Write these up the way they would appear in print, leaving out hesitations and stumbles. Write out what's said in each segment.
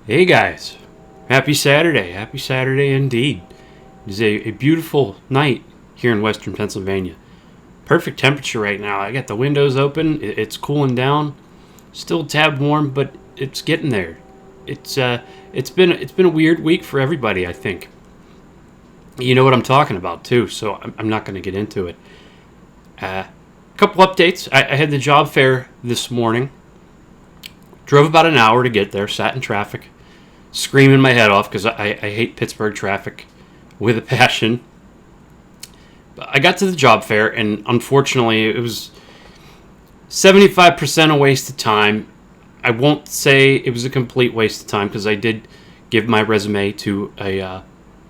Hey guys, happy Saturday. Happy Saturday indeed. It is a beautiful night here in western Pennsylvania. Perfect temperature right now. I got the windows open. It's cooling down. Still a tad warm, but it's getting there. It's been a weird week for everybody, I think. You know what I'm talking about too, so I'm not going to get into it. A couple updates. I had the job fair this morning. Drove about an hour to get there. Sat in traffic, screaming my head off because I hate Pittsburgh traffic with a passion. But I got to the job fair, and unfortunately, it was 75% a waste of time. I won't say it was a complete waste of time because I did give my resume to a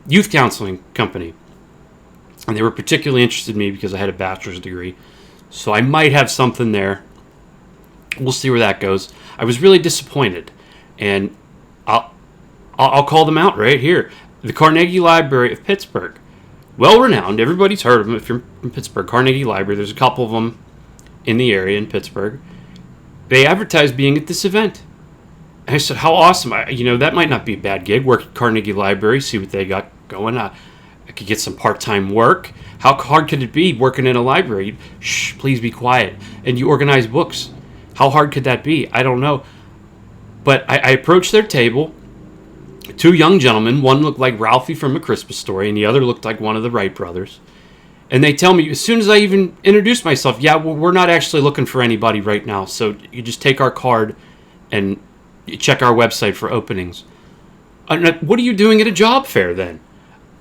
youth counseling company, and they were particularly interested in me because I had a bachelor's degree. So I might have something there. We'll see where that goes. I was really disappointed, and I'll call them out right here. The Carnegie Library of Pittsburgh, well renowned. Everybody's heard of them if you're from Pittsburgh. Carnegie Library. There's a couple of them in the area in Pittsburgh. They advertised being at this event. And I said, "How awesome! That might not be a bad gig. Work at Carnegie Library, see what they got going. I could get some part-time work. How hard could it be working in a library? Shh, please be quiet. And you organize books. How hard could that be? I don't know." But I approached their table. Two young gentlemen. One looked like Ralphie from A Christmas Story, and the other looked like one of the Wright brothers. And they tell me, as soon as I even introduce myself, "Yeah, well, we're not actually looking for anybody right now, so you just take our card and you check our website for openings." What are you doing at a job fair then?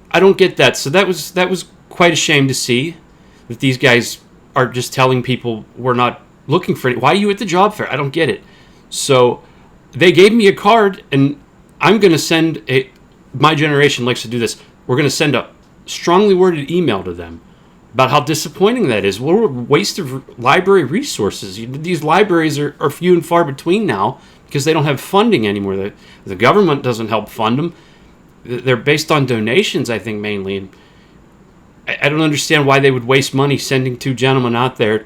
I don't get that. So that was quite a shame to see that these guys are just telling people we're not looking for any. Why are you at the job fair? I don't get it. So they gave me a card, and I'm going to send my generation likes to do this. We're going to send a strongly worded email to them about how disappointing that is. What a waste of library resources. These libraries are few and far between now because they don't have funding anymore. The government doesn't help fund them. They're based on donations, I think, mainly. And I don't understand why they would waste money sending two gentlemen out there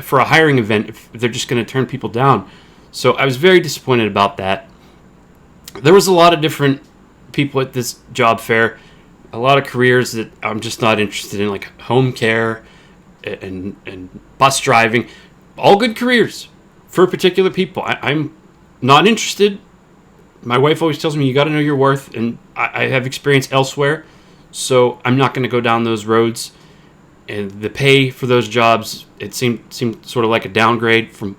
for a hiring event if they're just going to turn people down. So I was very disappointed about that. There was a lot of different people at this job fair, a lot of careers that I'm just not interested in, like home care and bus driving. All good careers for particular people. I'm not interested. My wife always tells me you got to know your worth, and I have experience elsewhere, so I'm not going to go down those roads. And the pay for those jobs, it seemed sort of like a downgrade from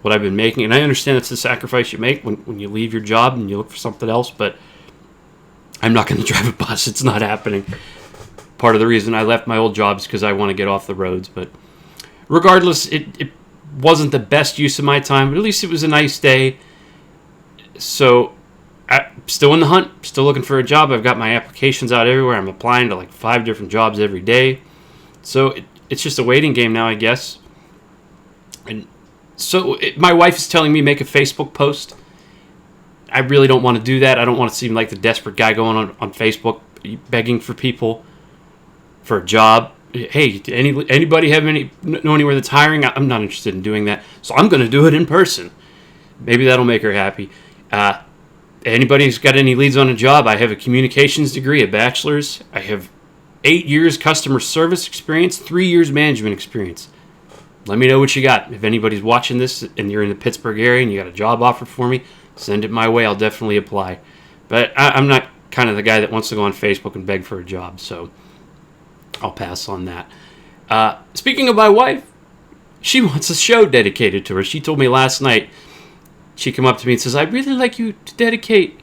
what I've been making. And I understand it's the sacrifice you make when you leave your job and you look for something else, but I'm not going to drive a bus. It's not happening. Part of the reason I left my old job is because I want to get off the roads. But regardless, it wasn't the best use of my time, but at least it was a nice day. So I'm still in the hunt, still looking for a job. I've got my applications out everywhere. I'm applying to like 5 different jobs every day. So it's just a waiting game now, I guess. And so my wife is telling me make a Facebook post. I really don't want to do that. I don't want to seem like the desperate guy going on Facebook begging for people for a job. Hey, anybody know anywhere that's hiring? I'm not interested in doing that. So I'm going to do it in person. Maybe that'll make her happy. Anybody who's got any leads on a job, I have a communications degree, a bachelor's. I have 8 years customer service experience, 3 years management experience. Let me know what you got. If anybody's watching this and you're in the Pittsburgh area and you got a job offer for me, send it my way. I'll definitely apply. But I'm not kind of the guy that wants to go on Facebook and beg for a job, so I'll pass on that. Speaking of my wife, she wants a show dedicated to her. She told me last night, she came up to me and says, "I'd really like you to dedicate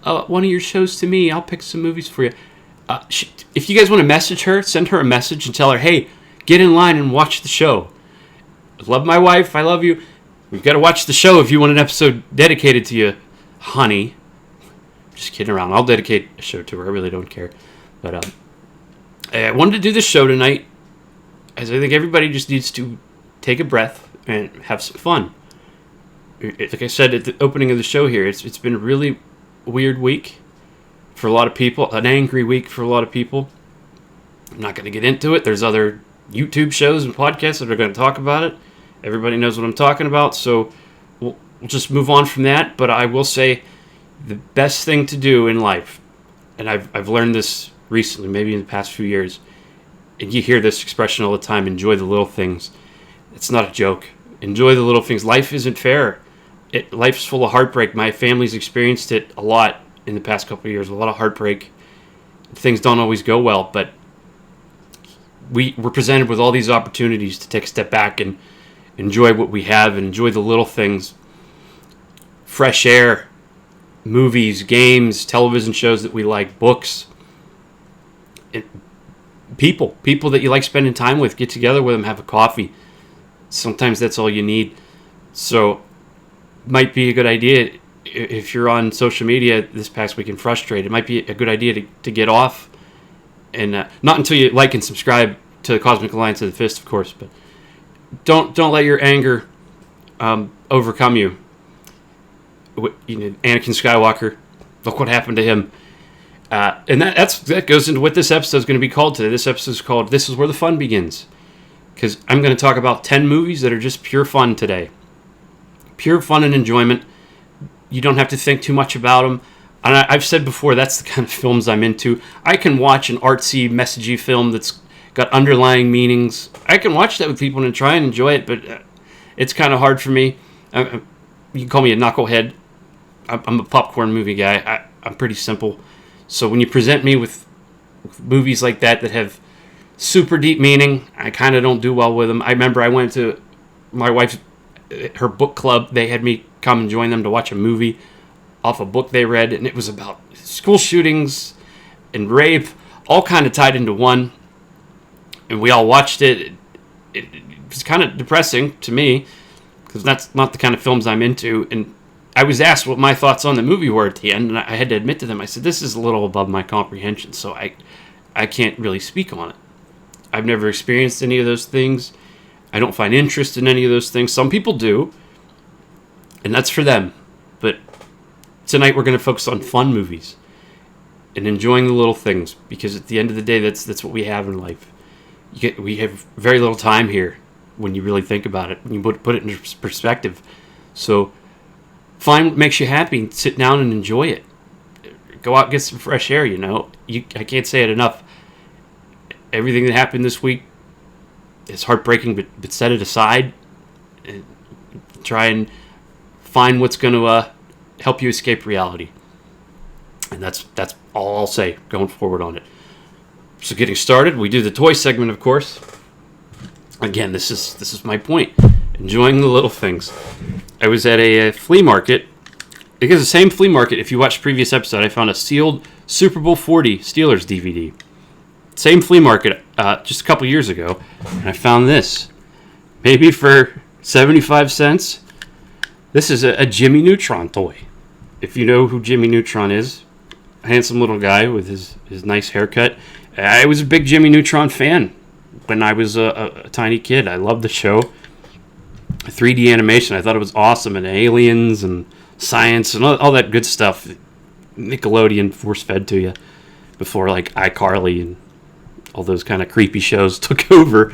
one of your shows to me. I'll pick some movies for you." If you guys want to message her, send her a message and tell her, "Hey, get in line and watch the show. I love my wife. I love you. We've got to watch the show if you want an episode dedicated to you, honey." Just kidding around. I'll dedicate a show to her. I really don't care. But I wanted to do this show tonight, as I think everybody just needs to take a breath and have some fun. Like I said at the opening of the show here, it's been a really weird week for a lot of people, an angry week for a lot of people. I'm not going to get into it. There's other YouTube shows and podcasts that are going to talk about it. Everybody knows what I'm talking about, so we'll just move on from that. But I will say The best thing to do in life, and I've learned this recently, maybe in the past few years, and you hear this expression all the time, enjoy the little things. It's not a joke. Enjoy the little things. Life isn't fair. Life's full of heartbreak. My family's experienced it a lot in the past couple of years, a lot of heartbreak. Things don't always go well, but we're presented with all these opportunities to take a step back and enjoy what we have and enjoy the little things. Fresh air, movies, games, television shows that we like, books. People that you like spending time with, get together with them, have a coffee. Sometimes that's all you need. So, might be a good idea if you're on social media this past week and frustrated. It might be a good idea to get off, and not until you like and subscribe to the Cosmic Alliance of the Fist, of course. But don't let your anger overcome you. Anakin Skywalker, look what happened to him. And that goes into what this episode is going to be called today. This episode is called "This Is Where the Fun Begins," because I'm going to talk about 10 movies that are just pure fun today. Pure fun and enjoyment. You don't have to think too much about them. And I've said before, that's the kind of films I'm into. I can watch an artsy, messagey film that's got underlying meanings. I can watch that with people and try and enjoy it, but it's kind of hard for me. You can call me a knucklehead. I'm a popcorn movie guy. I'm pretty simple. So when you present me with movies like that have super deep meaning, I kind of don't do well with them. I remember I went to my wife's, her book club. They had me come and join them to watch a movie off a book they read, and it was about school shootings and rape, all kind of tied into one. And we all watched it. It was kind of depressing to me, because that's not the kind of films I'm into. And I was asked what my thoughts on the movie were at the end, and I had to admit to them, I said, this is a little above my comprehension, so I can't really speak on it. I've never experienced any of those things. I don't find interest in any of those things. Some people do, and that's for them. But tonight we're going to focus on fun movies and enjoying the little things, because at the end of the day, that's what we have in life. We have very little time here when you really think about it, when you put it into perspective. So find what makes you happy and sit down and enjoy it. Go out and get some fresh air, I can't say it enough. Everything that happened this week is heartbreaking, but set it aside and try and find what's going to help you escape reality. And that's all I'll say going forward on it. So getting started, we do the toy segment, of course. Again, this is my point. Enjoying the little things. I was at a flea market. Because the same flea market, if you watched the previous episode, I found a sealed Super Bowl 40 Steelers DVD. Same flea market just a couple years ago, and I found this. Maybe for 75 cents. This is a Jimmy Neutron toy. If you know who Jimmy Neutron is, a handsome little guy with his nice haircut. I was a big Jimmy Neutron fan when I was a tiny kid. I loved the show. 3D animation, I thought it was awesome, and aliens and science and all that good stuff. Nickelodeon force-fed to you before like iCarly and all those kind of creepy shows took over.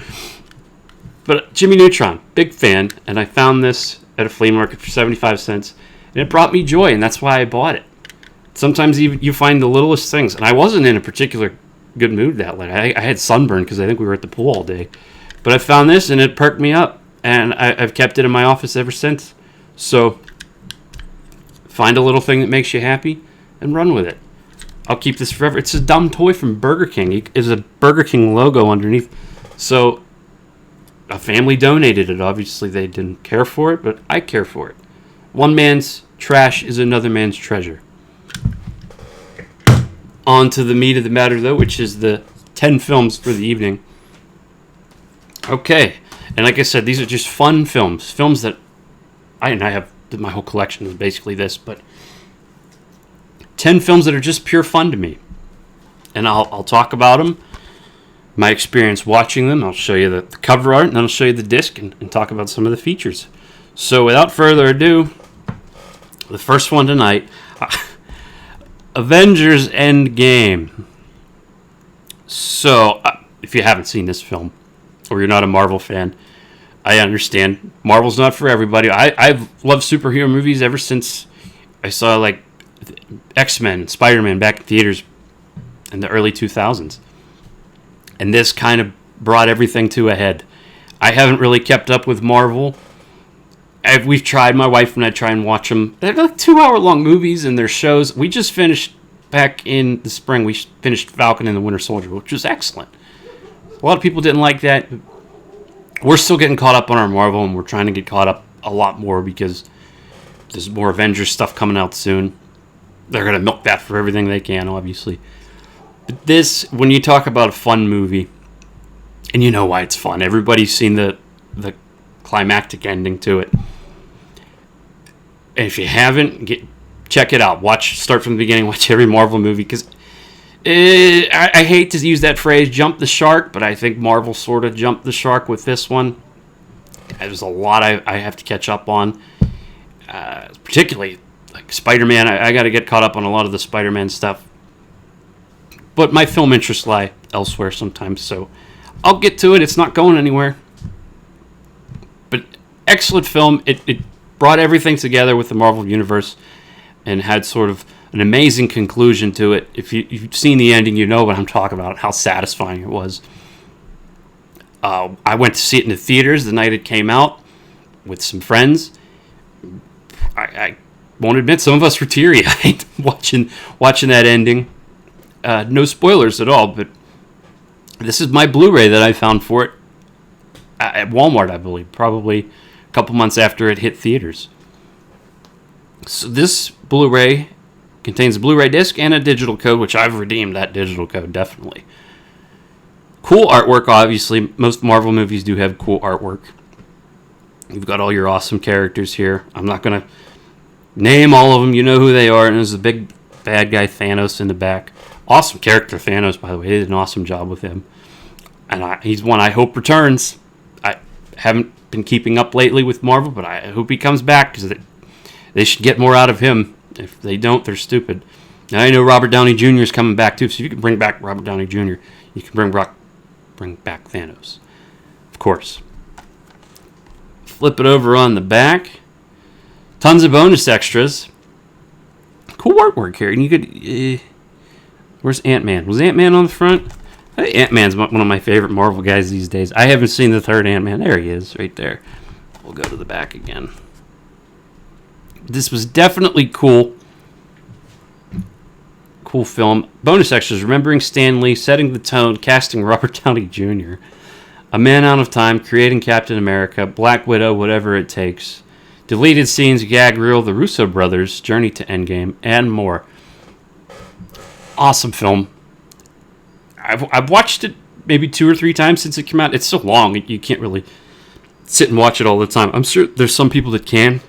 But Jimmy Neutron, big fan, and I found this at a flea market for 75 cents, and it brought me joy, and that's why I bought it. Sometimes you find the littlest things, and I wasn't in a particular good mood that night. I had sunburn because I think we were at the pool all day. But I found this, and it perked me up, and I've kept it in my office ever since. So find a little thing that makes you happy and run with it. I'll keep this forever. It's a dumb toy from Burger King. There's a Burger King logo underneath. So a family donated it. Obviously, they didn't care for it, but I care for it. One man's trash is another man's treasure. On to the meat of the matter, though, which is the 10 films for the evening. Okay. And like I said, these are just fun films. Films that I have, my whole collection is basically this, but 10 films that are just pure fun to me. And I'll talk about them, my experience watching them. I'll show you the cover art, and then I'll show you the disc and talk about some of the features. So without further ado, the first one tonight, Avengers Endgame. So, if you haven't seen this film, or you're not a Marvel fan, I understand. Marvel's not for everybody. I've loved superhero movies ever since I saw, like, X-Men, Spider-Man back in theaters in the early 2000s. And this kind of brought everything to a head. I haven't really kept up with Marvel. We've tried, my wife and I try and watch them. They're like 2-hour-long movies and their shows. We just finished, back in the spring, we finished Falcon and the Winter Soldier, which was excellent. A lot of people didn't like that. We're still getting caught up on our Marvel, and we're trying to get caught up a lot more because there's more Avengers stuff coming out soon. They're going to milk that for everything they can, obviously. But this, when you talk about a fun movie, and you know why it's fun. Everybody's seen the climactic ending to it. And if you haven't, check it out. Start from the beginning. Watch every Marvel movie, because I hate to use that phrase, jump the shark, but I think Marvel sort of jumped the shark with this one. There's a lot I have to catch up on, particularly like Spider-Man. I got to get caught up on a lot of the Spider-Man stuff. But my film interests lie elsewhere sometimes, so I'll get to it. It's not going anywhere. But excellent film. It brought everything together with the Marvel Universe and had sort of an amazing conclusion to it. If you've seen the ending, you know what I'm talking about, how satisfying it was. I went to see it in the theaters the night it came out with some friends. I won't admit, some of us were teary-eyed watching that ending. No spoilers at all, but this is my Blu-ray that I found for it at Walmart, I believe, probably a couple months after it hit theaters. So this Blu-ray contains a Blu-ray disc and a digital code, which I've redeemed that digital code, definitely. Cool artwork, obviously. Most Marvel movies do have cool artwork. You've got all your awesome characters here. I'm not going to name all of them. You know who they are. And there's a big bad guy, Thanos, in the back. Awesome character, Thanos, by the way. They did an awesome job with him. And he's one I hope returns. I haven't been keeping up lately with Marvel, but I hope he comes back, because they should get more out of him. If they don't, they're stupid. Now, I know Robert Downey Jr. is coming back, too, so if you can bring back Robert Downey Jr., you can bring back Thanos. Of course. Flip it over on the back. Tons of bonus extras. Cool artwork here. And you could... where's Ant-Man? Was Ant-Man on the front? I think Ant-Man's one of my favorite Marvel guys these days. I haven't seen the third Ant-Man. There he is, right there. We'll go to the back again. This was definitely cool. Cool film. Bonus extras: remembering Stan Lee, setting the tone, casting Robert Downey Jr., A Man Out of Time, creating Captain America, Black Widow, Whatever It Takes, deleted scenes, gag reel, The Russo Brothers, Journey to Endgame, and more. Awesome film. I've watched it maybe 2 or 3 times since it came out. It's so long, you can't really sit and watch it all the time. I'm sure there's some people that can.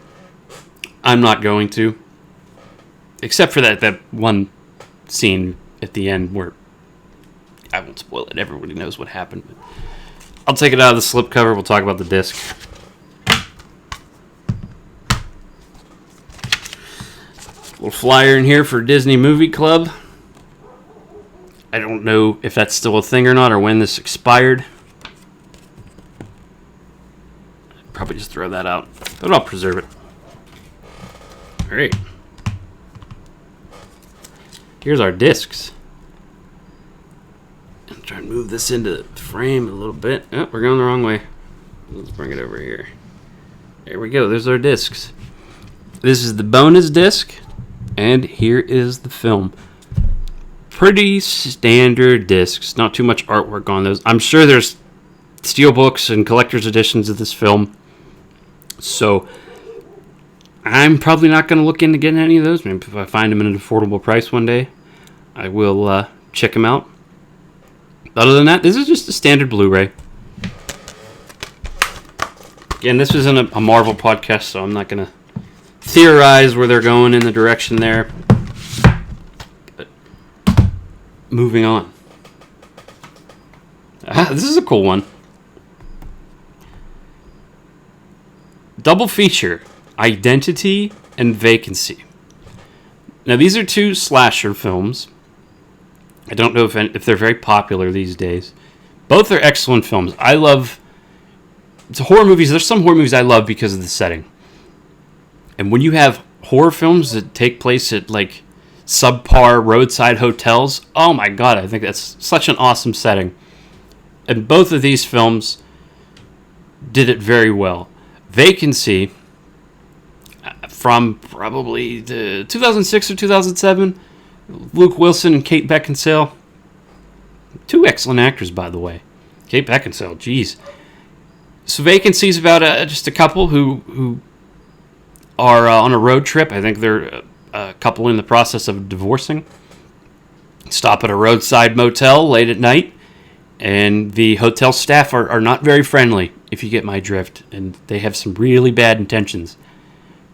I'm not going to. Except for that one scene at the end where... I won't spoil it. Everybody knows what happened. But I'll take it out of the slipcover. We'll talk about the disc. Little flyer in here for Disney Movie Club. I don't know if that's still a thing or not, or when this expired. I'd probably just throw that out. But I'll preserve it. Alright. Here's our discs. I'll try and move this into the frame a little bit. Oh, we're going the wrong way. Let's bring it over here. There we go. There's our discs. This is the bonus disc. And here is the film. Pretty standard discs. Not too much artwork on those. I'm sure there's steelbooks and collector's editions of this film. So I'm probably not going to look into getting any of those. Maybe if I find them at an affordable price one day, I will check them out. Other than that, this is just a standard Blu-ray. Again, this isn't a Marvel podcast, so I'm not going to theorize where they're going in the direction there. But moving on. This is a cool one. Double feature. Identity and Vacancy. Now, these are 2 slasher films. I don't know if they're very popular these days. Both are excellent films. I love... It's horror movies. There's some horror movies I love because of the setting. And when you have horror films that take place at like subpar roadside hotels. Oh my god, I think that's such an awesome setting. And both of these films did it very well. Vacancy, from probably the 2006 or 2007, Luke Wilson and Kate Beckinsale. Two excellent actors, by the way. Kate Beckinsale, geez. So Vacancy is about just a couple who are on a road trip. I think they're a couple in the process of divorcing. Stop at a roadside motel late at night, and the hotel staff are not very friendly, if you get my drift, and they have some really bad intentions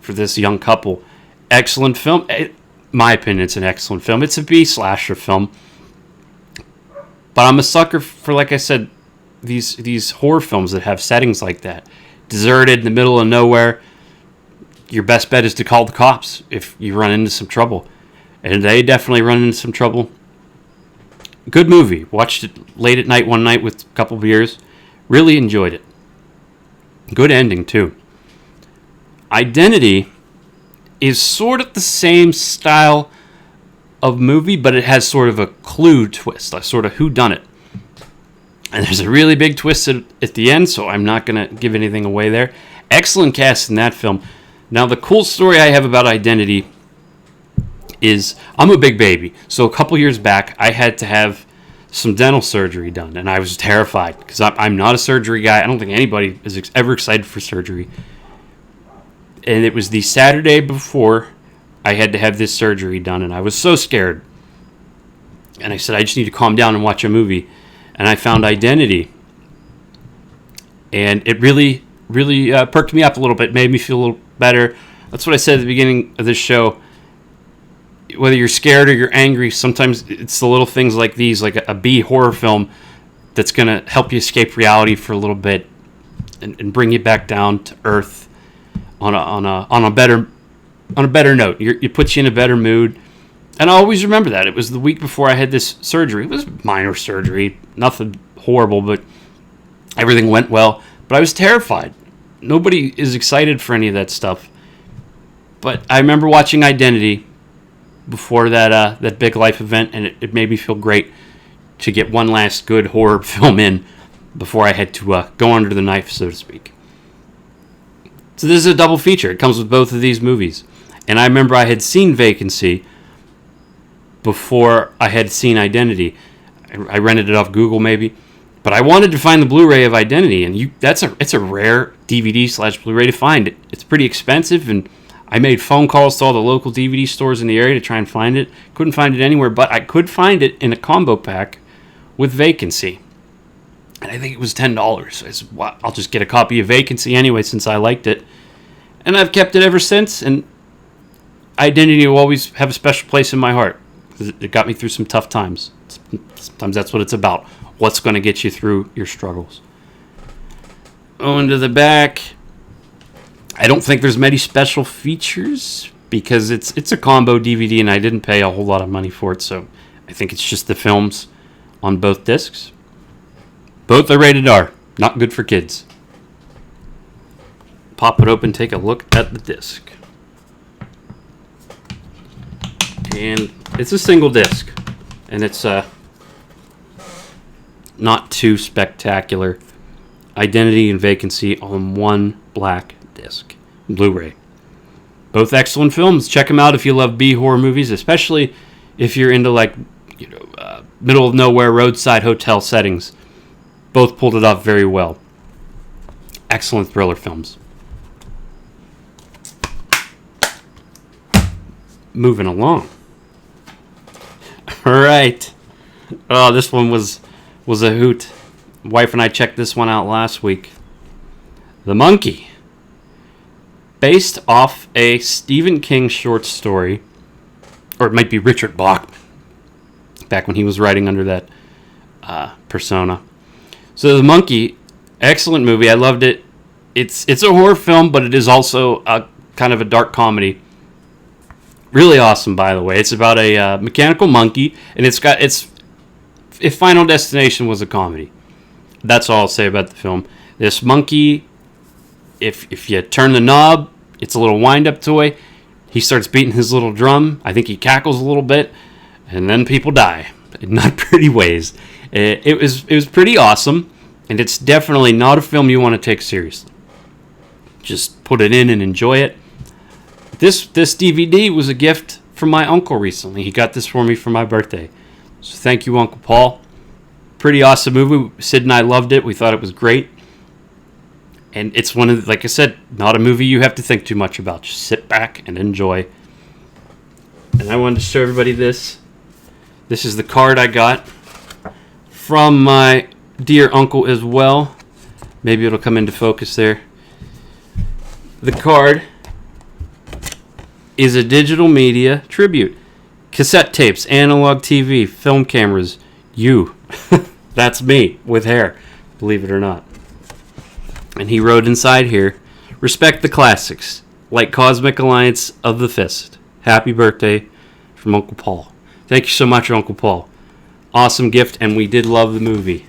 for this young couple. Excellent film. In my opinion, it's an excellent film. It's a B-slasher film. But I'm a sucker for, like I said, these horror films that have settings like that. Deserted, in the middle of nowhere. Your best bet is to call the cops if you run into some trouble. And they definitely run into some trouble. Good movie. Watched it late at night one night with a couple beers. Really enjoyed it. Good ending, too. Identity is sort of the same style of movie, but it has sort of a clue twist, a sort of whodunit. And there's a really big twist at the end, so I'm not going to give anything away there. Excellent cast in that film. Now, the cool story I have about Identity is I'm a big baby. So a couple years back, I had to have some dental surgery done, and I was terrified because I'm not a surgery guy. I don't think anybody is ever excited for surgery. And it was the Saturday before I had to have this surgery done, and I was so scared. And I said, I just need to calm down and watch a movie. And I found Identity. And it really, really perked me up a little bit, made me feel a little better. That's what I said at the beginning of this show. Whether you're scared or you're angry, sometimes it's the little things like these, like a B horror film that's going to help you escape reality for a little bit and bring you back down to earth on a better note. It puts you in a better mood. And I always remember that. It was the week before I had this surgery. It was minor surgery, nothing horrible, but everything went well. But I was terrified. Nobody is excited for any of that stuff. But I remember watching Identity before that big life event, and it made me feel great to get one last good horror film in before I had to go under the knife, so to speak. So this is a double feature. It comes with both of these movies. And I remember I had seen Vacancy before I had seen Identity. I rented it off Google maybe. But I wanted to find the Blu-ray of Identity, and it's a rare DVD/Blu-ray to find. It's pretty expensive, and I made phone calls to all the local DVD stores in the area to try and find it. Couldn't find it anywhere, but I could find it in a combo pack with Vacancy. And I think it was $10. I said, well, I'll just get a copy of Vacancy anyway since I liked it. And I've kept it ever since, and Identity will always have a special place in my heart. It got me through some tough times. Sometimes that's what it's about. What's going to get you through your struggles. On to the back. I don't think there's many special features because it's a combo DVD and I didn't pay a whole lot of money for it, so I think it's just the films on both discs. Both are rated R. Not good for kids. Pop it open, take a look at the disc. And it's a single disc. And it's not too spectacular. Identity and Vacancy on one black disc. Blu-ray. Both excellent films. Check them out if you love B-horror movies, especially if you're into middle of nowhere roadside hotel settings. Both pulled it off very well. Excellent thriller films. Moving along. All right. Oh, this one was a hoot. Wife and I checked this one out last week. The Monkey. Based off a Stephen King short story. Or it might be Richard Bach. Back when he was writing under that persona. So The Monkey, excellent movie. I loved it. It's a horror film, but it is also a kind of a dark comedy. Really awesome, by the way. It's about a mechanical monkey, and if Final Destination was a comedy. That's all I'll say about the film. This monkey, if you turn the knob, it's a little wind-up toy. He starts beating his little drum. I think he cackles a little bit, and then people die in not pretty ways. It was pretty awesome, and it's definitely not a film you want to take seriously. Just put it in and enjoy it. This DVD was a gift from my uncle recently. He got this for me for my birthday. So thank you, Uncle Paul. Pretty awesome movie. Sid and I loved it. We thought it was great. And it's one of, like I said, not a movie you have to think too much about. Just sit back and enjoy. And I wanted to show everybody this. This is the card I got from my dear uncle as well. Maybe it'll come into focus there. The card is a digital media tribute. Cassette tapes, analog TV, film cameras. You. That's me with hair, believe it or not. And he wrote inside here, respect the classics, like Cosmic Alliance of the Fist. Happy birthday from Uncle Paul. Thank you so much, Uncle Paul. Awesome gift, and we did love the movie.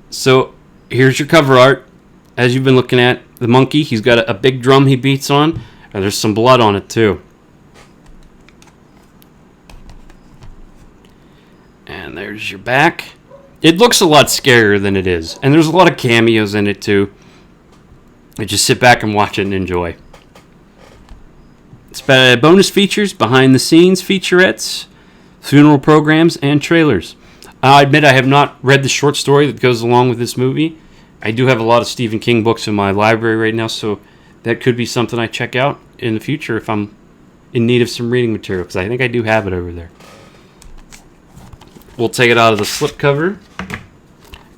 So, here's your cover art. As you've been looking at, the monkey, he's got a big drum he beats on, and there's some blood on it too. And there's your back. It looks a lot scarier than it is. And there's a lot of cameos in it, too. And just sit back and watch it and enjoy. It's bonus features, behind-the-scenes featurettes, funeral programs, and trailers. I admit I have not read the short story that goes along with this movie. I do have a lot of Stephen King books in my library right now, so that could be something I check out in the future if I'm in need of some reading material, because I think I do have it over there. We'll take it out of the slipcover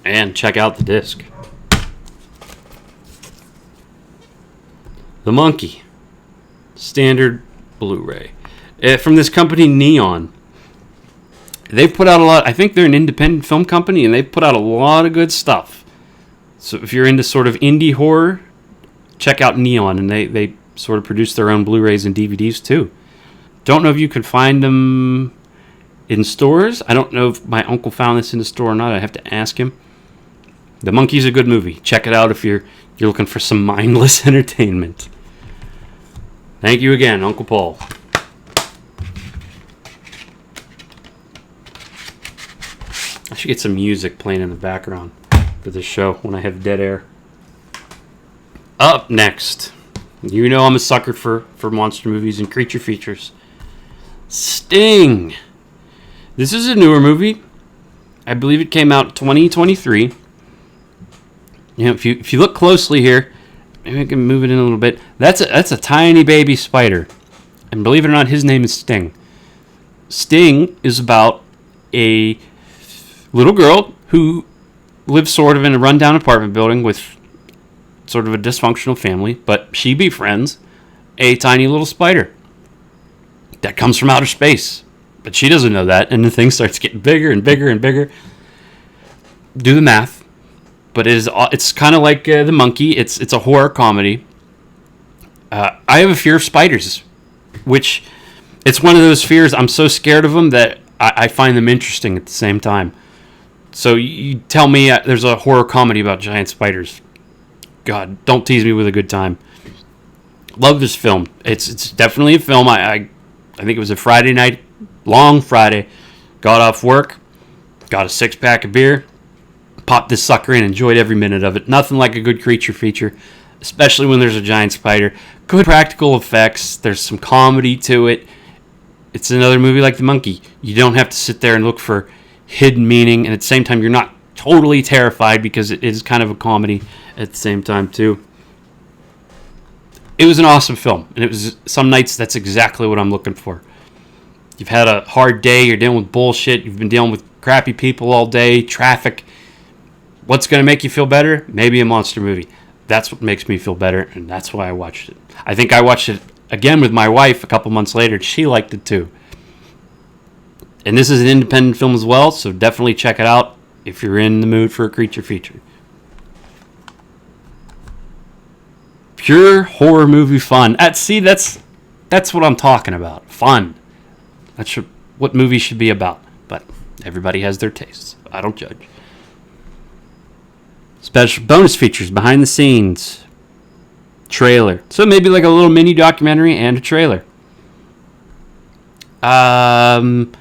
and check out the disc. The Monkey. Standard Blu-ray. From this company, Neon. They've put out a lot. I think they're an independent film company, and they've put out a lot of good stuff. So if you're into sort of indie horror, check out Neon, and they sort of produce their own Blu-rays and DVDs too. Don't know if you can find them in stores. I don't know if my uncle found this in the store or not. I have to ask him. The Monkey's a good movie. Check it out if you're looking for some mindless entertainment. Thank you again, Uncle Paul. I should get some music playing in the background for this show when I have dead air. Up next, you know I'm a sucker for monster movies and creature features. Sting. This is a newer movie. I believe it came out 2023. You know, if you look closely here, maybe I can move it in a little bit. That's a tiny baby spider, and believe it or not, his name is Sting. Sting is about a little girl who lives sort of in a rundown apartment building with sort of a dysfunctional family, but she befriends a tiny little spider that comes from outer space. But she doesn't know that, and the thing starts getting bigger and bigger and bigger. Do the math. But it's kind of like The Monkey. It's a horror comedy. I have a fear of spiders, which it's one of those fears. I'm so scared of them that I find them interesting at the same time. So you tell me there's a horror comedy about giant spiders. God, don't tease me with a good time. Love this film. It's definitely a film. I think it was a Friday night, long Friday. Got off work, got a 6-pack of beer, popped this sucker in, enjoyed every minute of it. Nothing like a good creature feature, especially when there's a giant spider. Good practical effects. There's some comedy to it. It's another movie like The Monkey. You don't have to sit there and look for hidden meaning, and at the same time, you're not totally terrified because it is kind of a comedy at the same time, too. It was an awesome film, and it was some nights that's exactly what I'm looking for. You've had a hard day, you're dealing with bullshit, you've been dealing with crappy people all day, traffic. What's going to make you feel better? Maybe a monster movie. That's what makes me feel better, and that's why I watched it. I think I watched it again with my wife a couple months later. She liked it too. And this is an independent film as well, so definitely check it out if you're in the mood for a creature feature. Pure horror movie fun. That's what I'm talking about. Fun. That's what movies should be about. But everybody has their tastes. I don't judge. Special bonus features, behind the scenes. trailer. So maybe like a little mini documentary and a trailer. And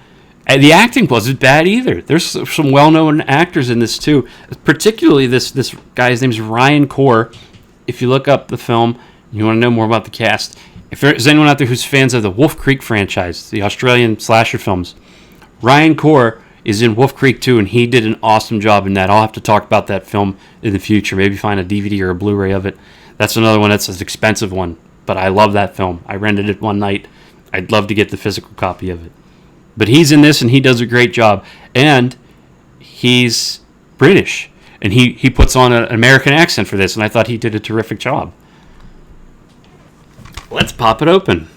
the acting wasn't bad either. There's some well-known actors in this too. Particularly this guy's name's Ryan Corr. If you look up the film, and you want to know more about the cast. If there's anyone out there who's fans of the Wolf Creek franchise, the Australian slasher films, Ryan Corr is in Wolf Creek too, and he did an awesome job in that. I'll have to talk about that film in the future. Maybe find a DVD or a Blu-ray of it. That's another one that's an expensive one, but I love that film. I rented it one night. I'd love to get the physical copy of it. But he's in this, and he does a great job. And he's British, and he puts on an American accent for this, and I thought he did a terrific job. Let's pop it open.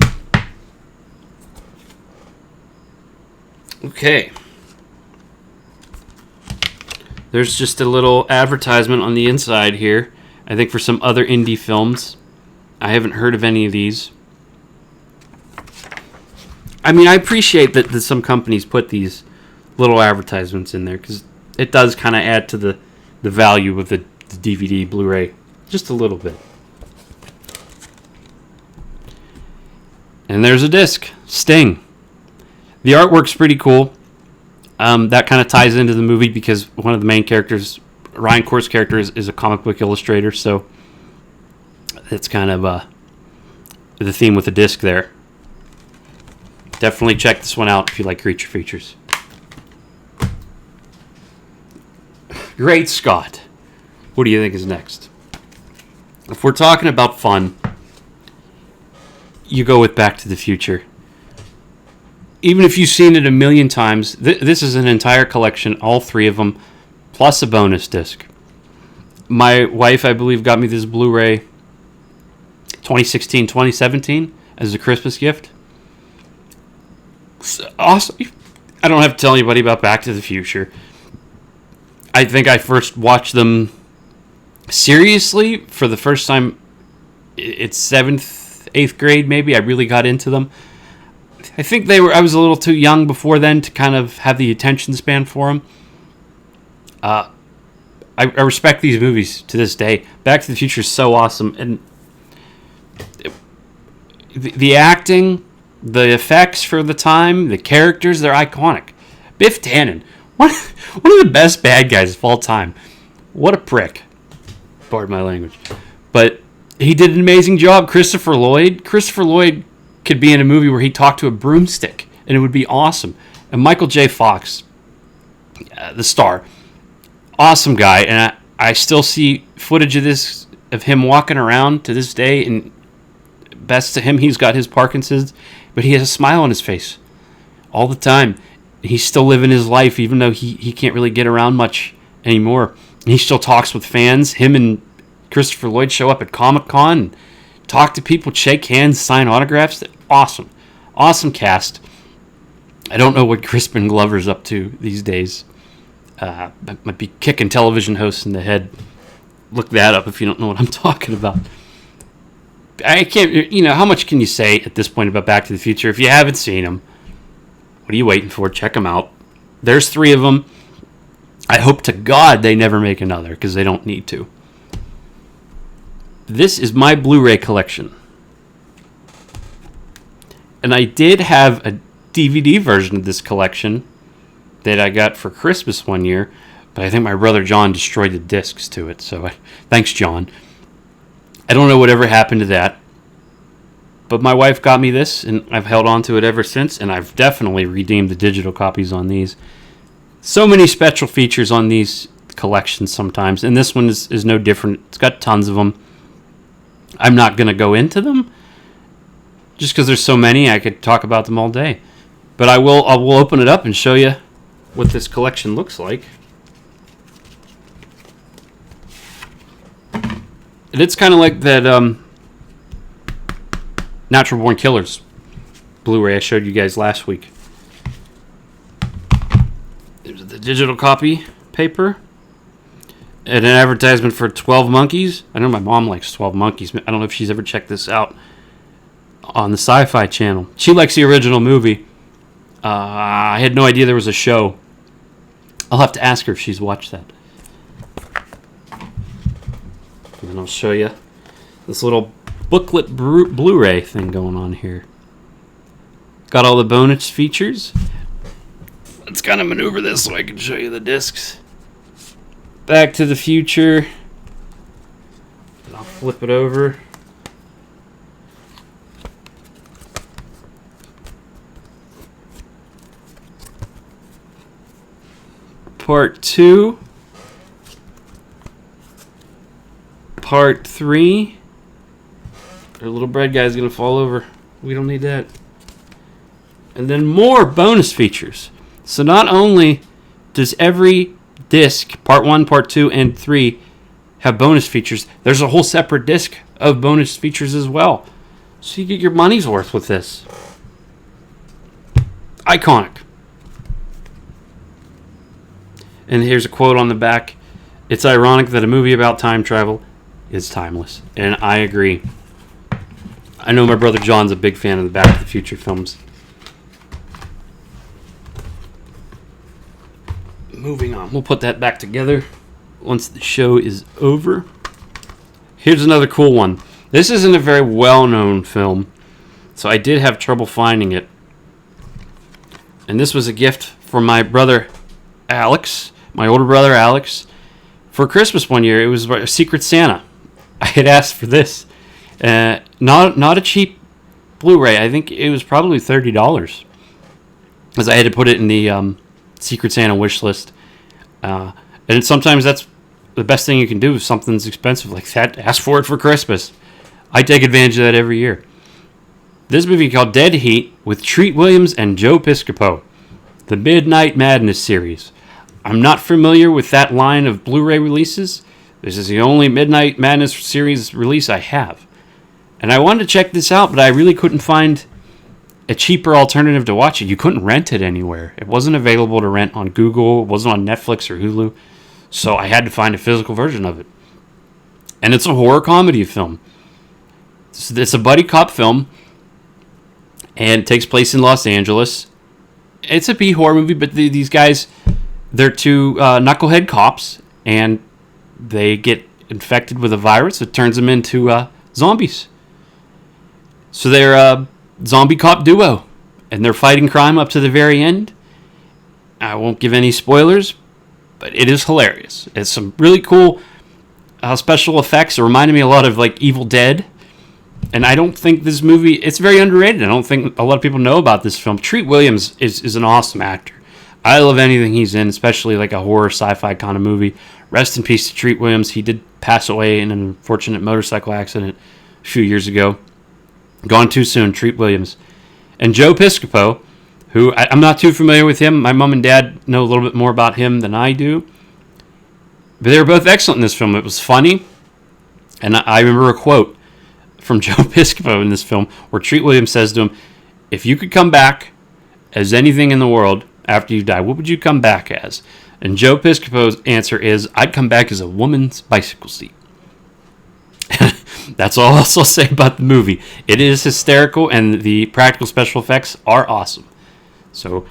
Okay. There's just a little advertisement on the inside here. I think for some other indie films. I haven't heard of any of these. I mean, I appreciate that some companies put these little advertisements in there because it does kind of add to the value of the DVD, Blu-ray, just a little bit. And there's a disc, Sting. The artwork's pretty cool. That kind of ties into the movie because one of the main characters, Ryan Corr's character, is a comic book illustrator, so it's kind of the theme with the disc there. Definitely check this one out if you like creature features. Great Scott. What do you think is next? If we're talking about fun, you go with Back to the Future. Even if you've seen it a million times, this is an entire collection, all three of them, plus a bonus disc. My wife, I believe, got me this Blu-ray 2016, 2017 as a Christmas gift. Awesome. I don't have to tell anybody about Back to the Future. I think I first watched them seriously for the first time. It's 7th, 8th grade maybe. I really got into them. I think I was a little too young before then to kind of have the attention span for them. I respect these movies to this day. Back to the Future is so awesome, and the acting, the effects for the time, the characters, they're iconic. Biff Tannen, one of the best bad guys of all time. What a prick. Pardon my language. But he did an amazing job. Christopher Lloyd could be in a movie where he talked to a broomstick, and it would be awesome. And Michael J. Fox, the star, awesome guy. And I still see footage of him walking around to this day, and best to him, he's got his Parkinson's, but he has a smile on his face all the time. He's still living his life, even though he can't really get around much anymore. And he still talks with fans. Him and Christopher Lloyd show up at Comic-Con and talk to people, shake hands, sign autographs. Awesome. Awesome cast. I don't know what Crispin Glover's up to these days. Might be kicking television hosts in the head. Look that up if you don't know what I'm talking about. I can't, how much can you say at this point about Back to the Future? If you haven't seen them, what are you waiting for? Check them out. There's 3 of them. I hope to God they never make another, because they don't need to. This is my Blu-ray collection. And I did have a DVD version of this collection that I got for Christmas one year, but I think my brother John destroyed the discs to it, so thanks, John. I don't know whatever happened to that, but my wife got me this, and I've held on to it ever since, and I've definitely redeemed the digital copies on these. So many special features on these collections sometimes, and this one is no different. It's got tons of them. I'm not going to go into them, just because there's so many. I could talk about them all day. But I will open it up and show you what this collection looks like. And it's kind of like that Natural Born Killers Blu-ray I showed you guys last week. There's the digital copy paper. And an advertisement for 12 Monkeys. I know my mom likes 12 Monkeys. I don't know if she's ever checked this out on the Sci-Fi Channel. She likes the original movie. I had no idea there was a show. I'll have to ask her if she's watched that. And then I'll show you this little booklet Blu-ray thing going on here. Got all the bonus features. Let's kind of maneuver this so I can show you the discs. Back to the Future. And I'll flip it over. Part 2. Part 3. Our little bread guy's gonna fall over. We don't need that. And then more bonus features. So not only does every disc, part 1, part 2, and 3, have bonus features, there's a whole separate disc of bonus features as well. So you get your money's worth with this. Iconic. And here's a quote on the back. It's ironic that a movie about time travel is timeless. And I agree. I know my brother John's a big fan of the Back to the Future films. Moving on. We'll put that back together once the show is over. Here's another cool one. This isn't a very well-known film, so I did have trouble finding it. And this was a gift from my brother Alex, my older brother Alex, for Christmas one year. It was a Secret Santa. I had asked for this. Not a cheap Blu-ray. I think it was probably $30, because I had to put it in the Secret Santa wish list. And sometimes that's the best thing you can do if something's expensive like that. Ask for it for Christmas. I take advantage of that every year. This movie called Dead Heat with Treat Williams and Joe Piscopo. The Midnight Madness series. I'm not familiar with that line of Blu-ray releases. This is the only Midnight Madness series release I have. And I wanted to check this out, but I really couldn't find a cheaper alternative to watch it. You couldn't rent it anywhere. It wasn't available to rent on Google. It wasn't on Netflix or Hulu. So I had to find a physical version of it. And it's a horror comedy film. It's a buddy cop film. And it takes place in Los Angeles. It's a B-horror movie, but these guys, they're two knucklehead cops. And they get infected with a virus that turns them into zombies. So they're a zombie cop duo. And they're fighting crime up to the very end. I won't give any spoilers, but it is hilarious. It's some really cool special effects. It reminded me a lot of like Evil Dead. And I don't think this movie, it's very underrated. I don't think a lot of people know about this film. Treat Williams is an awesome actor. I love anything he's in, especially like a horror sci-fi kind of movie. Rest in peace to Treat Williams. He did pass away in an unfortunate motorcycle accident a few years ago. Gone too soon, Treat Williams. And Joe Piscopo, who I'm not too familiar with him. My mom and dad know a little bit more about him than I do. But they were both excellent in this film. It was funny. And I remember a quote from Joe Piscopo in this film where Treat Williams says to him, if you could come back as anything in the world after you die, what would you come back as? And Joe Piscopo's answer is, I'd come back as a woman's bicycle seat. That's all I'll say about the movie. It is hysterical, and the practical special effects are awesome. So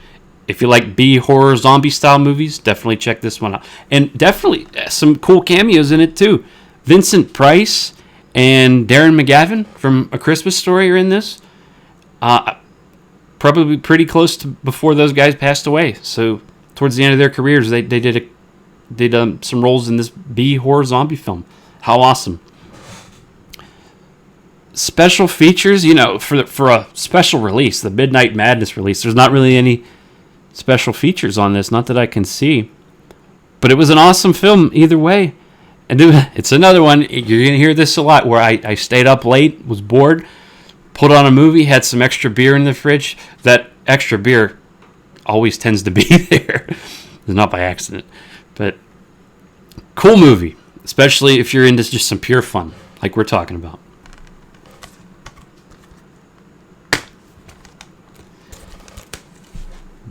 if you like B-horror zombie-style movies, definitely check this one out. And definitely some cool cameos in it, too. Vincent Price and Darren McGavin from A Christmas Story are in this. Probably pretty close to before those guys passed away. So towards the end of their careers, they did some roles in this B-horror zombie film. How awesome. Special features, for a special release, the Midnight Madness release, there's not really any special features on this, not that I can see. But it was an awesome film either way. And it's another one, you're going to hear this a lot, where I stayed up late, was bored, put on a movie, had some extra beer in the fridge. That extra beer always tends to be there. It's not by accident. But cool movie, especially if you're into just some pure fun, like we're talking about.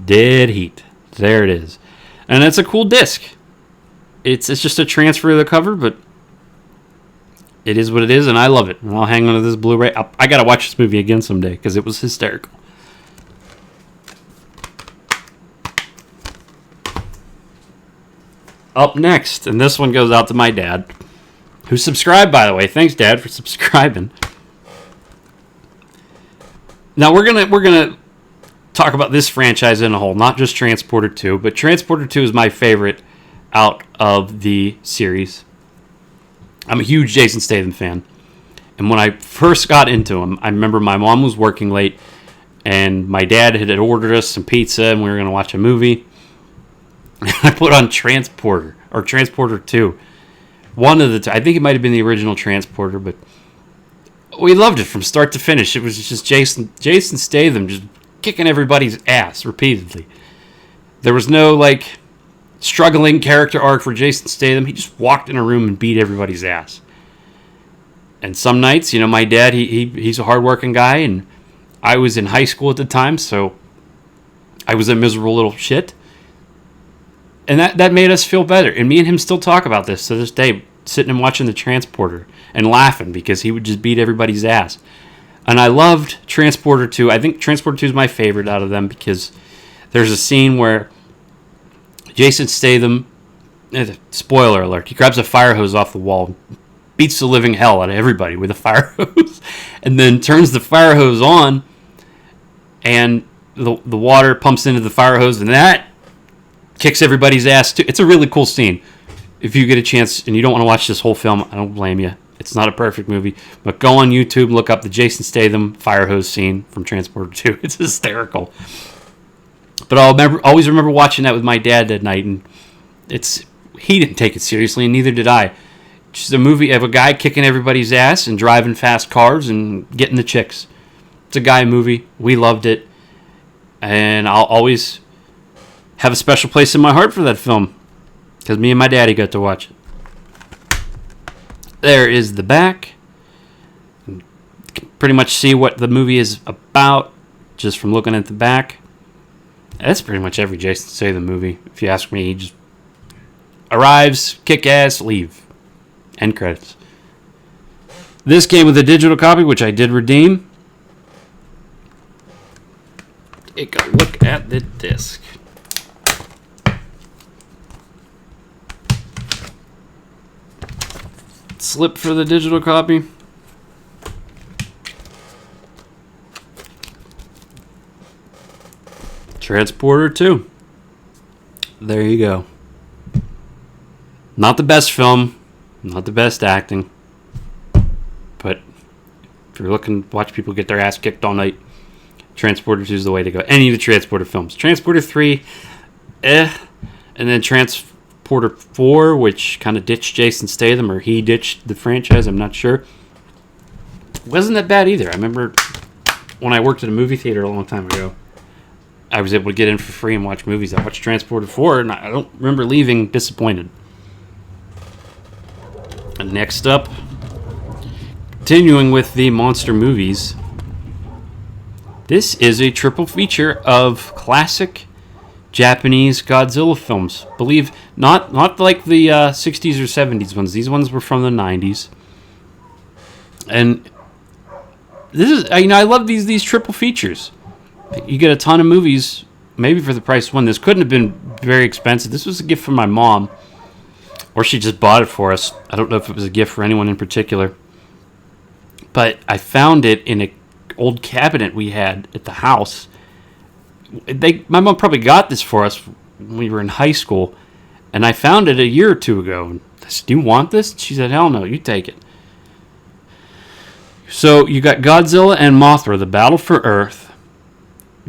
Dead Heat. There it is. And it's a cool disc. It's just a transfer of the cover, but it is what it is, and I love it. And I'll hang on to this Blu-ray. I got to watch this movie again someday because it was hysterical. Up next, and this one goes out to my dad, who subscribed, by the way. Thanks, Dad, for subscribing. Now we're gonna talk about this franchise in a whole, not just Transporter 2, but Transporter 2 is my favorite out of the series. I'm a huge Jason Statham fan. And when I first got into him, I remember my mom was working late and my dad had ordered us some pizza and we were going to watch a movie. I put on Transporter or Transporter 2. One of the two. I think it might have been the original Transporter, but we loved it from start to finish. It was just Jason Statham just kicking everybody's ass repeatedly. There was no like struggling character arc for Jason Statham. He just walked in a room and beat everybody's ass. And some nights, you know, my dad, he's a hardworking guy, and I was in high school at the time, so I was a miserable little shit. And that made us feel better. And me and him still talk about this to this day, sitting and watching the Transporter and laughing because he would just beat everybody's ass. And I loved Transporter 2. I think Transporter 2 is my favorite out of them because there's a scene where Jason Statham, spoiler alert, he grabs a fire hose off the wall, beats the living hell out of everybody with a fire hose, and then turns the fire hose on, and the water pumps into the fire hose, and that kicks everybody's ass too. It's a really cool scene. If you get a chance and you don't want to watch this whole film, I don't blame you. It's not a perfect movie, but go on YouTube, look up the Jason Statham fire hose scene from Transporter 2. It's hysterical. But I'll always remember watching that with my dad that night, and he didn't take it seriously, and neither did I. Just a movie of a guy kicking everybody's ass and driving fast cars and getting the chicks. It's a guy movie. We loved it, and I'll always have a special place in my heart for that film because me and my daddy got to watch it. There is the back. You can pretty much see what the movie is about just from looking at the back. That's pretty much every Jason Statham movie. If you ask me, he just arrives, kick ass, leave. End credits. This came with a digital copy, which I did redeem. Take a look at the disc. Slip for the digital copy. Transporter 2. There you go. Not the best film, not the best acting, but if you're looking to watch people get their ass kicked all night, Transporter 2 is the way to go. Any of the Transporter films. Transporter 3, and then Transporter 4, which kind of ditched Jason Statham, or he ditched the franchise, I'm not sure. Wasn't that bad either. I remember when I worked at a movie theater a long time ago, I was able to get in for free and watch movies. I watched Transporter 4, and I don't remember leaving disappointed. And next up, continuing with the monster movies, this is a triple feature of classic Japanese Godzilla films. Believe not like the 60s or 70s ones. These ones were from the 90s. And this is, I love these triple features. You get a ton of movies, maybe for the price of one. This couldn't have been very expensive. This was a gift from my mom, or she just bought it for us. I don't know if it was a gift for anyone in particular. But I found it in an old cabinet we had at the house. My mom probably got this for us when we were in high school, and I found it a year or two ago. And I said, "Do you want this?" She said, "Hell no, you take it." So you got Godzilla and Mothra, the battle for Earth.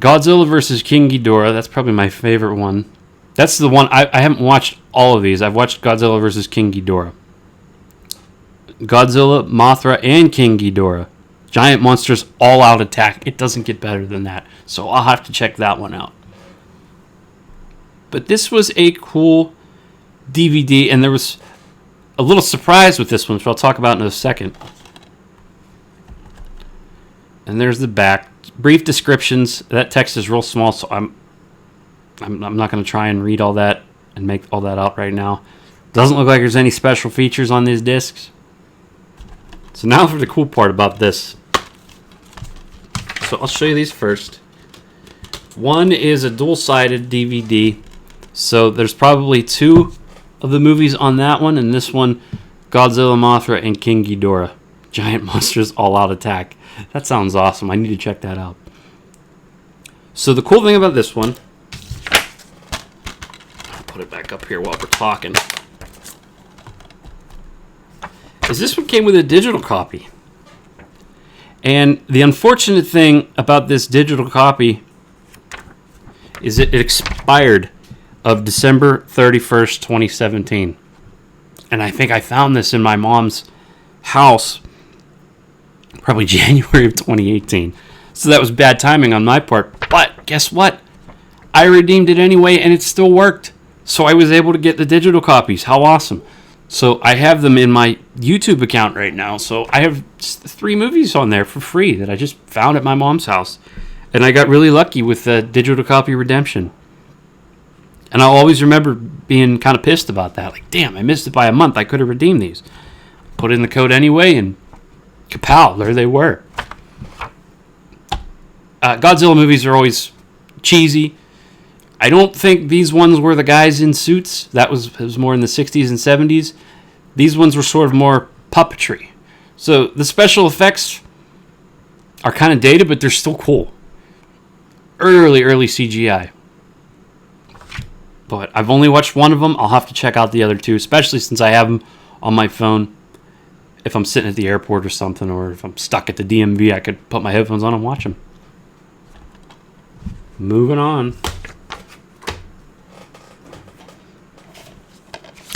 Godzilla vs. King Ghidorah, that's probably my favorite one. That's the one, I haven't watched all of these. I've watched Godzilla vs. King Ghidorah. Godzilla, Mothra, and King Ghidorah. Giant monsters, all-out attack. It doesn't get better than that. So I'll have to check that one out. But this was a cool DVD, and there was a little surprise with this one, which I'll talk about in a second. And there's the back. Brief descriptions. That text is real small, so I'm not going to try and read all that and make all that up right now. Doesn't look like there's any special features on these discs. So now for the cool part about this. So I'll show you these first. One is a dual-sided DVD. So there's probably two of the movies on that one, and this one, Godzilla, Mothra, and King Ghidorah. Giant monsters all-out attack. That sounds awesome. I need to check that out. So the cool thing about this one, I'll put it back up here while we're talking, is this one came with a digital copy. And the unfortunate thing about this digital copy is it expired of December 31st, 2017. And I think I found this in my mom's house probably January of 2018. So that was bad timing on my part. But guess what? I redeemed it anyway, and it still worked. So I was able to get the digital copies. How awesome. So I have them in my YouTube account right now. So I have 3 movies on there for free that I just found at my mom's house. And I got really lucky with the digital copy redemption. And I'll always remember being kind of pissed about that. Like, damn, I missed it by a month. I could have redeemed these. Put in the code anyway, and kapow, there they were. Godzilla movies are always cheesy. I don't think these ones were the guys in suits. That was more in the 60s and 70s. These ones were sort of more puppetry. So the special effects are kind of dated, but they're still cool. Early CGI. But I've only watched one of them. I'll have to check out the other 2, especially since I have them on my phone. If I'm sitting at the airport or something, or if I'm stuck at the DMV, I could put my headphones on and watch them. Moving on.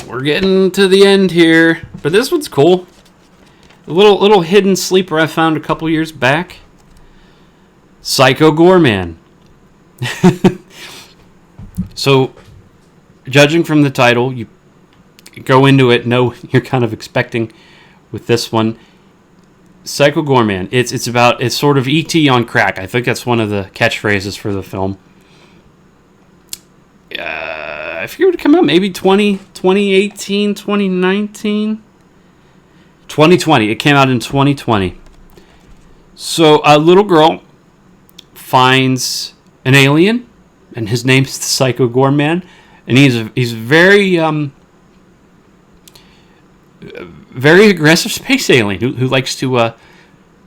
We're getting to the end here, but this one's cool. A little hidden sleeper I found a couple years back. Psycho Goreman. So, judging from the title, you go into it, know you're kind of expecting with this one. Psycho Goreman. It's sort of E.T. on crack. I think that's one of the catchphrases for the film. I forget when it came out. Maybe 2018, 2019? 2020. It came out in 2020. So a little girl finds an alien, and his name's the Psycho Goreman, and he's very very aggressive space alien who likes to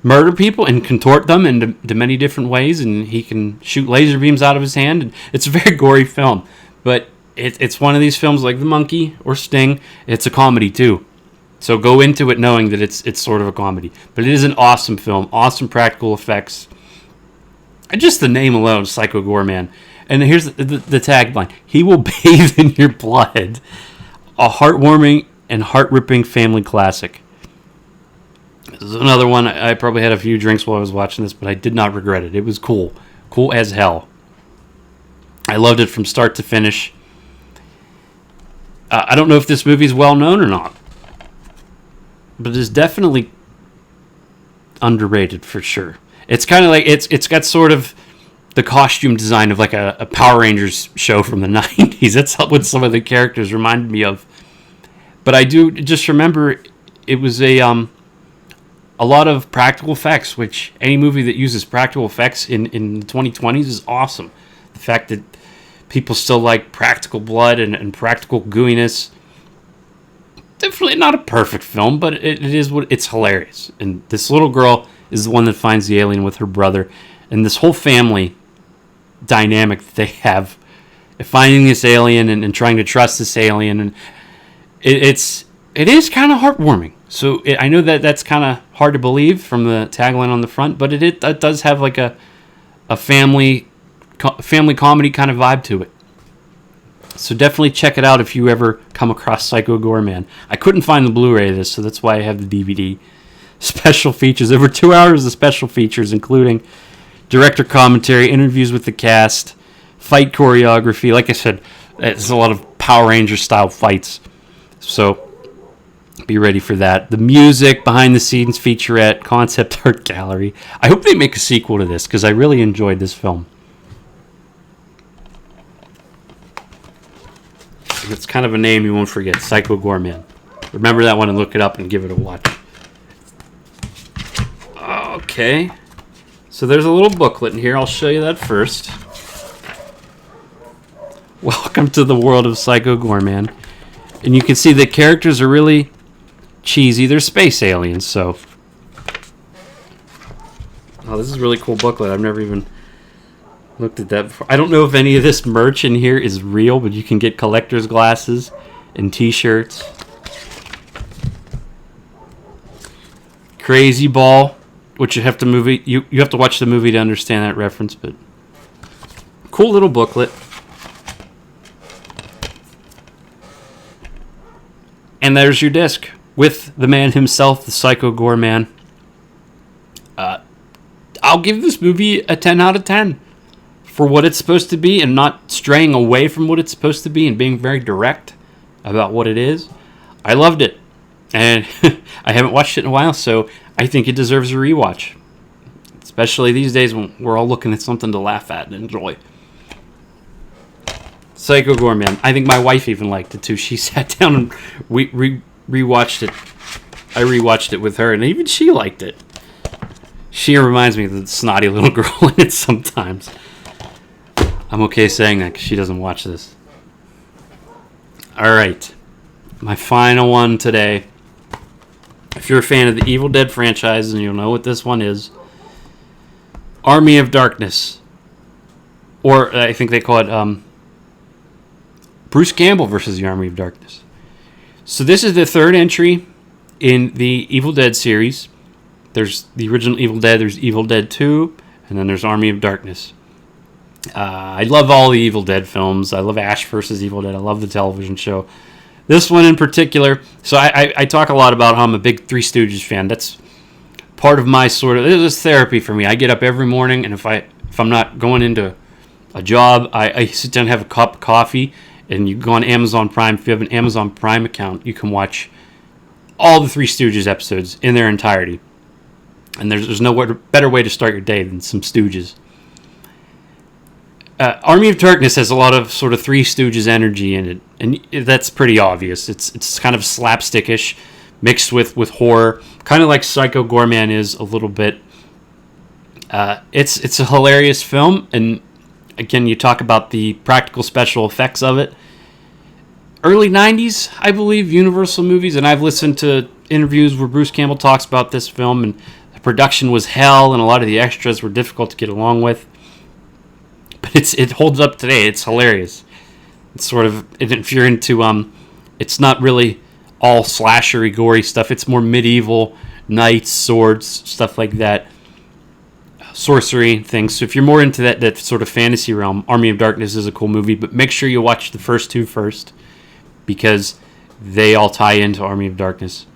murder people and contort them into many different ways, and he can shoot laser beams out of his hand. And it's a very gory film, but it's one of these films like The Monkey or Sting. It's a comedy too, so go into it knowing that it's sort of a comedy. But it is an awesome film, awesome practical effects, and just the name alone, Psycho Goreman. And here's the tagline: he will bathe in your blood. A heartwarming and heart-ripping family classic. This is another one. I probably had a few drinks while I was watching this, but I did not regret it. It was cool. Cool as hell. I loved it from start to finish. I don't know if this movie is well known or not, but it is definitely underrated for sure. It's kind of like it's got sort of the costume design of like a Power Rangers show from the 90s. That's what some of the characters reminded me of. But I do just remember it was a lot of practical effects, which any movie that uses practical effects in the 2020s is awesome. The fact that people still like practical blood and practical gooiness. Definitely not a perfect film, but it's hilarious. And this little girl is the one that finds the alien with her brother, and this whole family dynamic that they have, finding this alien and trying to trust this alien, and it is kind of heartwarming. So I know that's kind of hard to believe from the tagline on the front, but it does have like a family comedy kind of vibe to it. So definitely check it out if you ever come across Psycho Goreman. I couldn't find the Blu-ray of this, so that's why I have the DVD. Special features. Over 2 hours of special features, including director commentary, interviews with the cast, fight choreography. Like I said, it's a lot of Power Ranger style fights. So be ready for that. The music, behind the scenes featurette, concept art gallery. I hope they make a sequel to this because I really enjoyed this film. It's kind of a name you won't forget. Psycho Goreman. Remember that one and look it up and give it a watch. Okay. So there's a little booklet in here. I'll show you that first. Welcome to the world of Psycho Goreman. And you can see the characters are really cheesy. They're space aliens, so... Oh, this is a really cool booklet. I've never even Looked at that before. I don't know if any of this merch in here is real, but you can get collector's glasses and t-shirts. Crazy Ball, which you have to watch the movie to understand that reference, but cool little booklet. And there's your disc with the man himself, the Psycho Goreman. I'll give this movie a 10 out of 10 for what it's supposed to be and not straying away from what it's supposed to be and being very direct about what it is. I loved it. And I haven't watched it in a while, so I think it deserves a rewatch. Especially these days when we're all looking at something to laugh at and enjoy. Psycho Goreman. I think my wife even liked it too. She sat down and we rewatched it. I rewatched it with her, and even she liked it. She reminds me of the snotty little girl in it sometimes. I'm okay saying that because she doesn't watch this. Alright. My final one today. If you're a fan of the Evil Dead franchise, and you'll know what this one is, Army of Darkness. Or I think they call it Bruce Campbell versus the Army of Darkness. So this is the third entry in the Evil Dead series. There's the original Evil Dead, there's Evil Dead 2, and then there's Army of Darkness. I love all the Evil Dead films. I love Ash vs. Evil Dead. I love the television show. This one in particular, so I talk a lot about how I'm a big Three Stooges fan. That's part of my sort of, this is therapy for me. I get up every morning, and if I'm not going into a job, I sit down and have a cup of coffee, and you go on Amazon Prime. If you have an Amazon Prime account, you can watch all the Three Stooges episodes in their entirety. And there's no better way to start your day than some Stooges. Army of Darkness has a lot of sort of Three Stooges energy in it, and that's pretty obvious. It's kind of slapstickish, mixed with horror, kind of like Psycho Goreman is a little bit. It's a hilarious film, and again, you talk about the practical special effects of it. Early 90s, I believe, Universal movies, and I've listened to interviews where Bruce Campbell talks about this film, and the production was hell, and a lot of the extras were difficult to get along with. But it holds up today. It's hilarious. It's sort of, if you're into, it's not really all slashery, gory stuff. It's more medieval, knights, swords, stuff like that. Sorcery things. So if you're more into that sort of fantasy realm, Army of Darkness is a cool movie. But make sure you watch the first two first, because they all tie into Army of Darkness.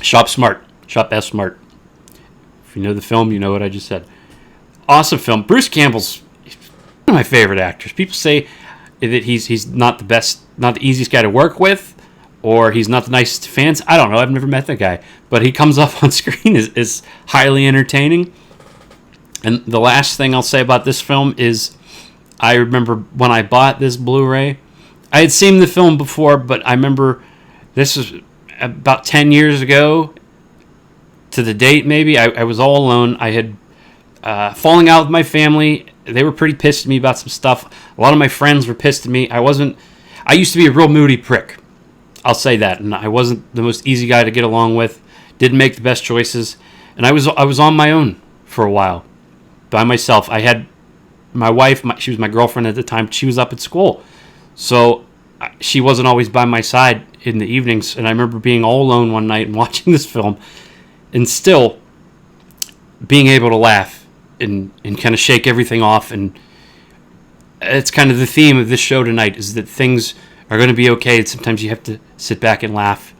Shop smart. Shop S smart. If you know the film, you know what I just said. Awesome film. Bruce Campbell's one of my favorite actors. People say that he's not the best, not the easiest guy to work with, or he's not the nicest to fans. I don't know. I've never met the guy. But he comes up on screen is highly entertaining. And the last thing I'll say about this film is I remember when I bought this Blu-ray, I had seen the film before, but I remember this was about 10 years ago to the date maybe. I was all alone. I had falling out with my family. They were pretty pissed at me about some stuff. A lot of my friends were pissed at me. I used to be a real moody prick. I'll say that. And I wasn't the most easy guy to get along with. Didn't make the best choices. And I was on my own for a while. By myself. I had my wife, she was my girlfriend at the time. She was up at school. So she wasn't always by my side in the evenings. And I remember being all alone one night and watching this film. And still being able to laugh. And kind of shake everything off. And it's kind of the theme of this show tonight, is that things are going to be okay. And sometimes you have to sit back and laugh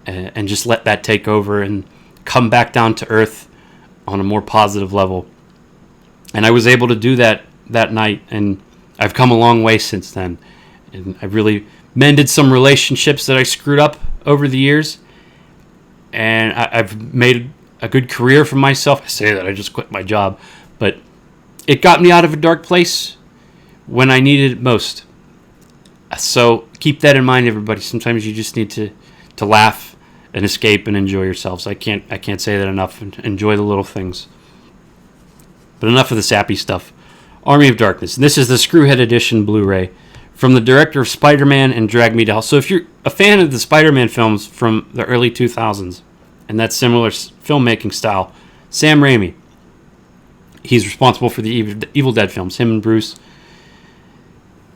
and just let that take over and come back down to earth on a more positive level. And I was able to do that night, and I've come a long way since then. And I've really mended some relationships that I screwed up over the years. And I've made a good career for myself. I say that I just quit my job, but it got me out of a dark place when I needed it most. So keep that in mind, everybody. Sometimes you just need to laugh and escape and enjoy yourselves. I can't say that enough. Enjoy the little things. But enough of the sappy stuff. Army of Darkness. And this is the Screwhead Edition Blu-ray from the director of Spider-Man and Drag Me to Hell. So if you're a fan of the Spider-Man films from the early 2000s, and that similar filmmaking style, Sam Raimi. He's responsible for the Evil Dead films, him and Bruce.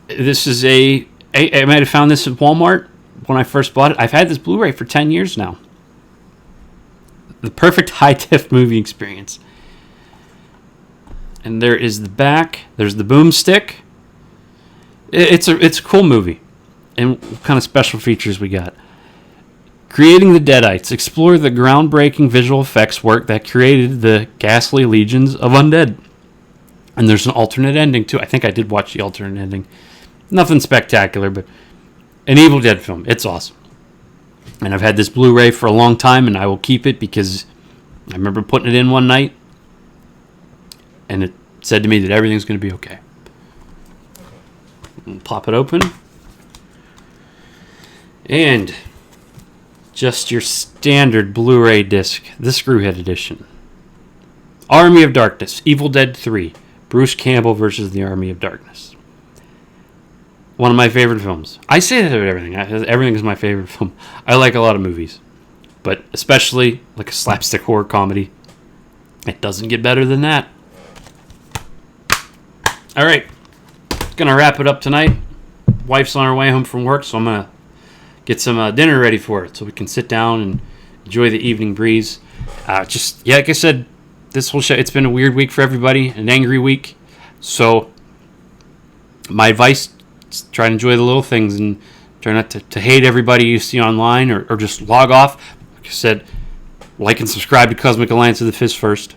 This is I might have found this at Walmart when I first bought it. I've had this Blu-ray for 10 years now. The perfect high-def movie experience. And there is the back. There's the boomstick. It's a cool movie. And what kind of special features we got? Creating the Deadites. Explore the groundbreaking visual effects work that created the ghastly legions of undead. And there's an alternate ending, too. I think I did watch the alternate ending. Nothing spectacular, but an Evil Dead film. It's awesome. And I've had this Blu-ray for a long time, and I will keep it because I remember putting it in one night, and it said to me that everything's going to be okay. I'll pop it open. And just your standard Blu-ray disc, the Screwhead Edition. Army of Darkness, Evil Dead 3, Bruce Campbell versus the Army of Darkness. One of my favorite films. I say that about everything. Everything is my favorite film. I like a lot of movies, but especially like a slapstick horror comedy. It doesn't get better than that. All right, gonna wrap it up tonight. Wife's on her way home from work, so I'm gonna get some dinner ready for it so we can sit down and enjoy the evening breeze. Like I said, this whole show, it's been a weird week for everybody, an angry week. So my advice is try to enjoy the little things and try not to hate everybody you see online or just log off. Like I said, like and subscribe to Cosmic Alliance of the Fist first.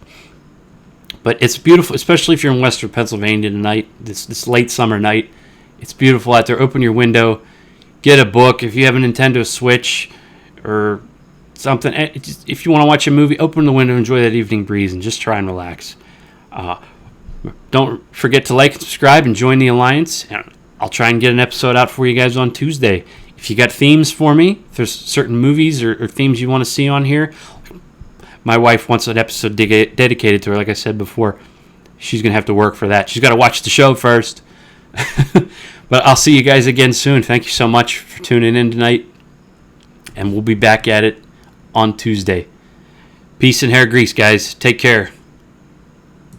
But it's beautiful, especially if you're in Western Pennsylvania tonight, this late summer night. It's beautiful out there. Open your window. Get a book. If you have a Nintendo Switch or something, if you want to watch a movie, open the window, enjoy that evening breeze, and just try and relax. Don't forget to like and subscribe and join the Alliance. I'll try and get an episode out for you guys on Tuesday. If you got themes for me, if there's certain movies or themes you want to see on here, my wife wants an episode dedicated to her. Like I said before, she's going to have to work for that. She's got to watch the show first. But I'll see you guys again soon. Thank you so much for tuning in tonight. And we'll be back at it on Tuesday. Peace and hair grease, guys. Take care.